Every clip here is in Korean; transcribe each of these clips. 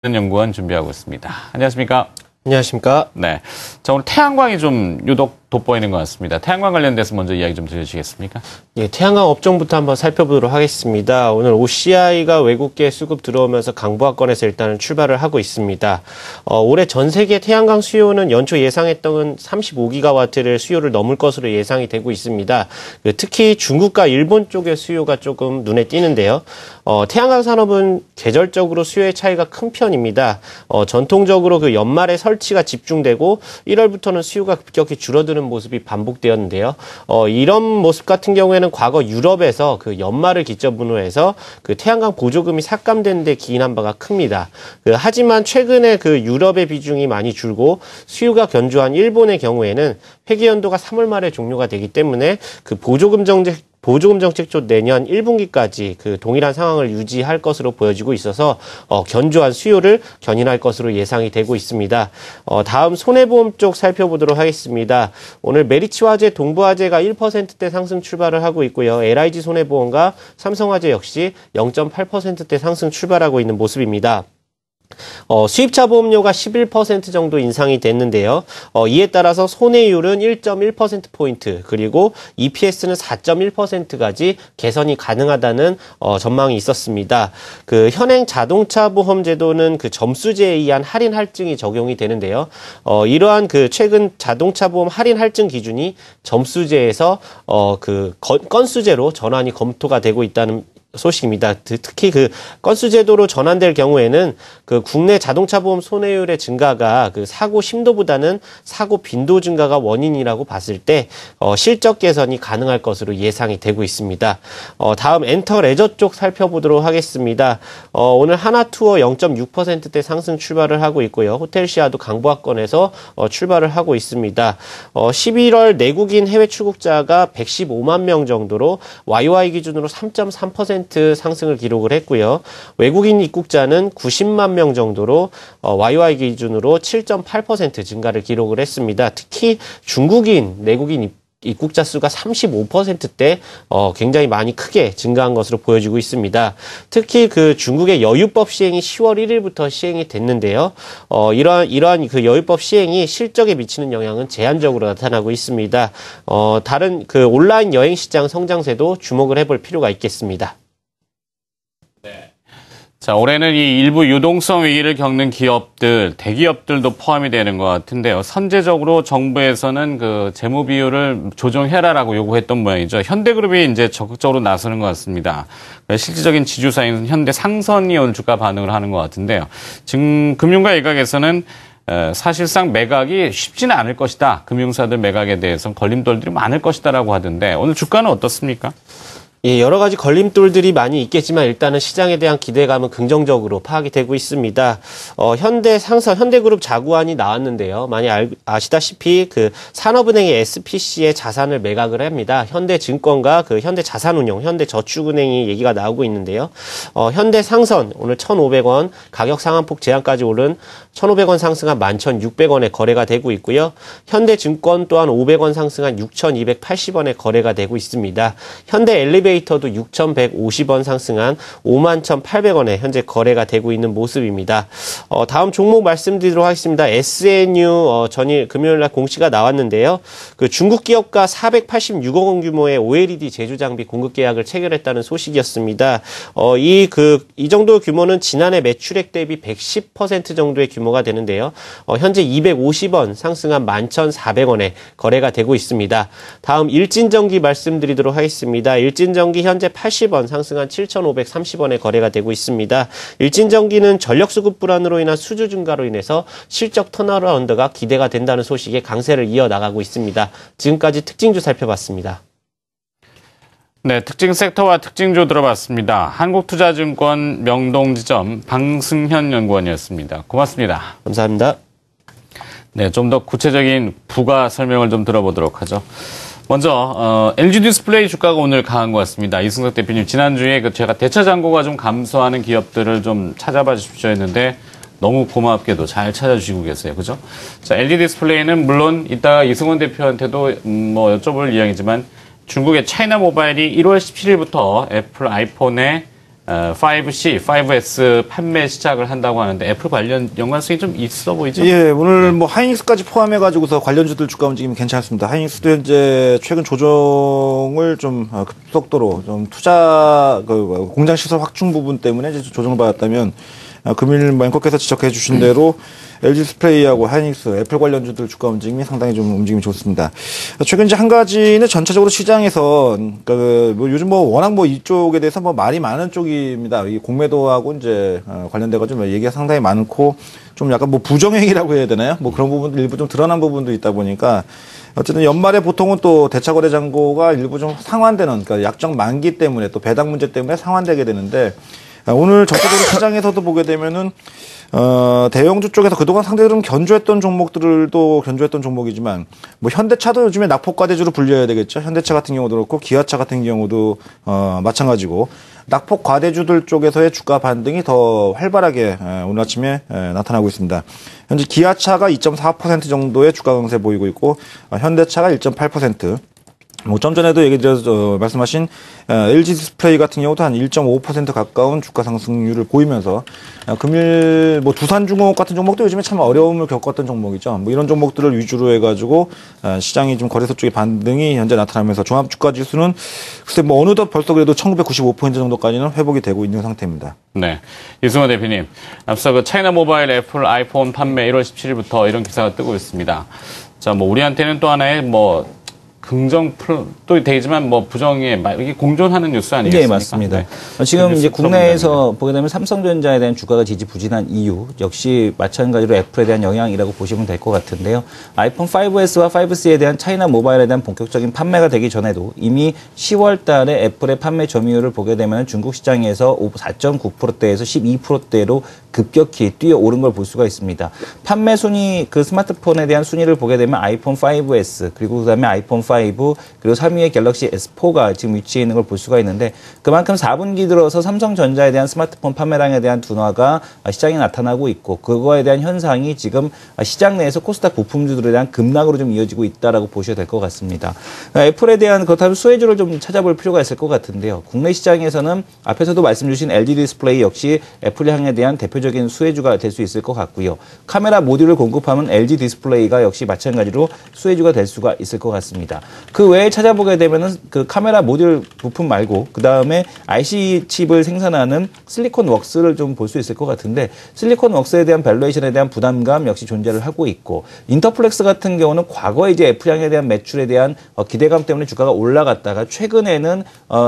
연구원 준비하고 있습니다. 안녕하십니까? 안녕하십니까? 네. 자, 오늘 태양광이 좀 유독 돋보이는 것 같습니다. 태양광 관련돼서 먼저 이야기 좀 들려주시겠습니까? 예, 태양광 업종부터 한번 살펴보도록 하겠습니다. 오늘 OCI가 외국계 수급 들어오면서 강보합권에서 일단은 출발을 하고 있습니다. 올해 전 세계 태양광 수요는 연초 예상했던 35기가와트를 수요를 넘을 것으로 예상이 되고 있습니다. 특히 중국과 일본 쪽의 수요가 조금 눈에 띄는데요. 태양광 산업은 계절적으로 수요의 차이가 큰 편입니다. 전통적으로 그 연말에 설치가 집중되고 1월부터는 수요가 급격히 줄어드는 모습이 반복되었는데요. 이런 모습 같은 경우에는 과거 유럽에서 그 연말을 기점으로 해서 그 태양광 보조금이 삭감된 데 기인한 바가 큽니다. 하지만 최근에 그 유럽의 비중이 많이 줄고 수요가 견조한 일본의 경우에는 회계 연도가 3월 말에 종료가 되기 때문에 그 보조금 정책조 내년 1분기까지 그 동일한 상황을 유지할 것으로 보여지고 있어서 견조한 수요를 견인할 것으로 예상이 되고 있습니다. 다음 손해보험 쪽 살펴보도록 하겠습니다. 오늘 메리츠화재, 동부화재가 1%대 상승 출발을 하고 있고요. LIG 손해보험과 삼성화재 역시 0.8%대 상승 출발하고 있는 모습입니다. 수입차 보험료가 11% 정도 인상이 됐는데요. 이에 따라서 손해율은 1.1%포인트, 그리고 EPS는 4.1%까지 개선이 가능하다는 전망이 있었습니다. 그 현행 자동차 보험 제도는 그 점수제에 의한 할인 할증이 적용이 되는데요. 이러한 그 최근 자동차 보험 할인 할증 기준이 점수제에서 그 건수제로 전환이 검토가 되고 있다는 소식입니다. 특히 그 건수 제도로 전환될 경우에는 그 국내 자동차 보험 손해율의 증가가 그 사고 심도보다는 사고 빈도 증가가 원인이라고 봤을 때 실적 개선이 가능할 것으로 예상이 되고 있습니다. 다음 엔터 레저 쪽 살펴보도록 하겠습니다. 오늘 하나투어 0.6%대 상승 출발을 하고 있고요. 호텔시아도 강보합권에서 출발을 하고 있습니다. 11월 내국인 해외 출국자가 115만 명 정도로 YY 기준으로 3.3% 상승을 기록을 했고요. 외국인 입국자는 90만 명 정도로 YY 기준으로 7.8% 증가를 기록을 했습니다. 특히 중국인 내국인 입국자 수가 35%대 굉장히 많이 크게 증가한 것으로 보여지고 있습니다. 특히 그 중국의 여유법 시행이 10월 1일부터 시행이 됐는데요. 이러한 그 여유법 시행이 실적에 미치는 영향은 제한적으로 나타나고 있습니다. 다른 그 온라인 여행 시장 성장세도 주목을 해볼 필요가 있겠습니다. 자, 올해는 이 일부 유동성 위기를 겪는 기업들, 대기업들도 포함이 되는 것 같은데요. 선제적으로 정부에서는 그 재무 비율을 조정해라라고 요구했던 모양이죠. 현대그룹이 이제 적극적으로 나서는 것 같습니다. 실질적인 지주사인 현대상선이 오늘 주가 반응을 하는 것 같은데요. 지금 금융가 일각에서는 사실상 매각이 쉽지는 않을 것이다. 금융사들 매각에 대해서는 걸림돌들이 많을 것이다라고 하던데 오늘 주가는 어떻습니까? 예, 여러 가지 걸림돌들이 많이 있겠지만 일단은 시장에 대한 기대감은 긍정적으로 파악이 되고 있습니다. 현대그룹 자구안이 나왔는데요. 많이 아시다시피 그 산업은행의 SPC의 자산을 매각을 합니다. 현대증권과 그 현대자산운용, 현대저축은행이 얘기가 나오고 있는데요. 현대상선 오늘 1,500원 가격 상한폭 제한까지 오른 1,500원 상승한 11,600원에 거래가 되고 있고요. 현대증권 또한 500원 상승한 6,280원에 거래가 되고 있습니다. 현대 엘리베이터도 6,150원 상승한 51,800원에 현재 거래가 되고 있는 모습입니다. 다음 종목 말씀드리도록 하겠습니다. SNU 전일 금요일날 공시가 나왔는데요. 그 중국 기업과 486억 원 규모의 OLED 제조 장비 공급 계약을 체결했다는 소식이었습니다. 이 정도 규모는 지난해 매출액 대비 110% 정도의 규모가 되는데요. 현재 250원 상승한 11,400원에 거래가 되고 있습니다. 다음 일진전기 말씀드리도록 하겠습니다. 일진전기 현재 80원 상승한 7,530원에 거래가 되고 있습니다. 일진전기는 전력수급 불안으로 인한 수주 증가로 인해서 실적 턴어라운드가 기대가 된다는 소식에 강세를 이어나가고 있습니다. 지금까지 특징주 살펴봤습니다. 네, 특징 섹터와 특징주 들어봤습니다. 한국투자증권 명동지점 방승현 연구원이었습니다. 고맙습니다. 감사합니다. 네, 좀 더 구체적인 부가 설명을 좀 들어보도록 하죠. 먼저 LG 디스플레이 주가가 오늘 강한 것 같습니다. 이승석 대표님, 지난주에 제가 대차 잔고가 좀 감소하는 기업들을 좀 찾아봐 주십시오 했는데 너무 고맙게도 잘 찾아주시고 계세요. 그죠? 자, LG 디스플레이는 물론 이따가 이승원 대표한테도 뭐 여쭤볼 이야기지만 중국의 차이나 모바일이 1월 17일부터 애플 아이폰에 5C, 5S 판매 시작을 한다고 하는데 애플 관련 연관성이 좀 있어 보이죠? 예, 오늘 뭐 하이닉스까지 포함해가지고서 관련주들 주가 움직임이 괜찮습니다. 하이닉스도 현재 최근 조정을 좀 급속도로 좀 투자 공장 시설 확충 부분 때문에 이제 조정을 받았다면 금일 앵커께서 지적해 주신 대로 LG 디스플레이하고 하이닉스, 애플 관련주들 주가 움직임이 상당히 좀 움직임이 좋습니다. 최근 이제 한 가지는 전체적으로 시장에서 뭐 요즘 뭐 워낙 뭐 이쪽에 대해서 뭐 말이 많은 쪽입니다. 이 공매도하고 이제 관련돼가지고 얘기가 상당히 많고 좀 약간 뭐 부정행위라고 해야 되나요? 뭐 그런 부분도 일부 좀 드러난 부분도 있다 보니까 어쨌든 연말에 보통은 또 대차거래 잔고가 일부 좀 상환되는, 그러니까 약정 만기 때문에 또 배당 문제 때문에 상환되게 되는데 오늘 전체적으로 시장에서도 보게 되면은 대형주 쪽에서 그동안 상대적으로 좀 견조했던 종목들도 견조했던 종목이지만 뭐 현대차도 요즘에 낙폭과대주로 불려야 되겠죠. 현대차 같은 경우도 그렇고 기아차 같은 경우도 마찬가지고 낙폭과대주들 쪽에서의 주가 반등이 더 활발하게 오늘 아침에 나타나고 있습니다. 현재 기아차가 2.4% 정도의 주가 강세 보이고 있고 현대차가 1.8%. 뭐 좀 전에도 얘기 드려서 말씀하신 LG 디스플레이 같은 경우도 한 1.5% 가까운 주가 상승률을 보이면서 금일 뭐 두산중공업 같은 종목도 요즘에 참 어려움을 겪었던 종목이죠. 뭐 이런 종목들을 위주로 해가지고 시장이 좀 거래소 쪽의 반등이 현재 나타나면서 종합주가지수는 글쎄 뭐 어느덧 벌써 그래도 1995% 정도까지는 회복이 되고 있는 상태입니다. 네, 이승원 대표님, 앞서 그 차이나 모바일 애플 아이폰 판매 1월 17일부터 이런 기사가 뜨고 있습니다. 자, 뭐 우리한테는 또 하나의 뭐 긍정도 되지만 뭐 부정에 이게 공존하는 뉴스 아니겠습니까? 네, 맞습니다. 네. 지금 이제 국내에서 보게 되면 삼성전자에 대한 주가가 지지부진한 이유 역시 마찬가지로 애플에 대한 영향이라고 보시면 될 것 같은데요. 아이폰 5S와 5C에 대한 차이나 모바일에 대한 본격적인 판매가 되기 전에도 이미 10월 달에 애플의 판매 점유율을 보게 되면 중국 시장에서 4.9%대에서 12%대로 급격히 뛰어오른 걸 볼 수가 있습니다. 판매 순위, 그 스마트폰에 대한 순위를 보게 되면 아이폰 5S, 그리고 그다음에 아이폰 5, 그리고 3위의 갤럭시 S4가 지금 위치해 있는 걸 볼 수가 있는데 그만큼 4분기 들어서 삼성전자에 대한 스마트폰 판매량에 대한 둔화가 시장에 나타나고 있고 그거에 대한 현상이 지금 시장 내에서 코스닥 부품주들에 대한 급락으로 좀 이어지고 있다라고 보셔야 될 것 같습니다. 애플에 대한 그렇다면 수혜주를 좀 찾아볼 필요가 있을 것 같은데요. 국내 시장에서는 앞에서도 말씀 주신 LG 디스플레이 역시 애플 향에 대한 대표적인 수혜주가 될 수 있을 것 같고요. 카메라 모듈을 공급하는 LG 디스플레이가 역시 마찬가지로 수혜주가 될 수가 있을 것 같습니다. 그 외에 찾아보게 되면은 그 카메라 모듈 부품 말고 그 다음에 IC 칩을 생산하는 실리콘 웍스를 좀 볼 수 있을 것 같은데 실리콘 웍스에 대한 밸류에이션에 대한 부담감 역시 존재를 하고 있고 인터플렉스 같은 경우는 과거에 이제 애플향에 대한 매출에 대한 기대감 때문에 주가가 올라갔다가 최근에는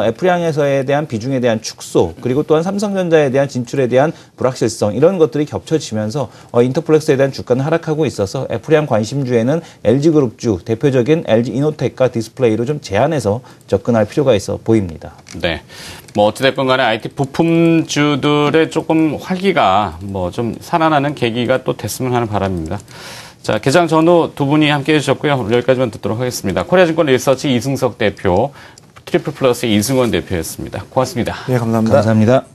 애플향에서에 대한 비중에 대한 축소 그리고 또한 삼성전자에 대한 진출에 대한 불확실성 이런 것들이 겹쳐지면서 인터플렉스에 대한 주가는 하락하고 있어서 애플향 관심주에는 LG그룹주 대표적인 LG 이노텍과 디스플레이로 좀 제한해서 접근할 필요가 있어 보입니다. 네. 뭐 어찌됐건 간에 IT 부품주들의 조금 활기가 뭐 좀 살아나는 계기가 또 됐으면 하는 바람입니다. 자, 개장 전후 두 분이 함께 해주셨고요. 오늘 여기까지만 듣도록 하겠습니다. 코리아증권 리서치 이승석 대표, 트리플 플러스 이승원 대표였습니다. 고맙습니다. 네, 감사합니다. 감사합니다.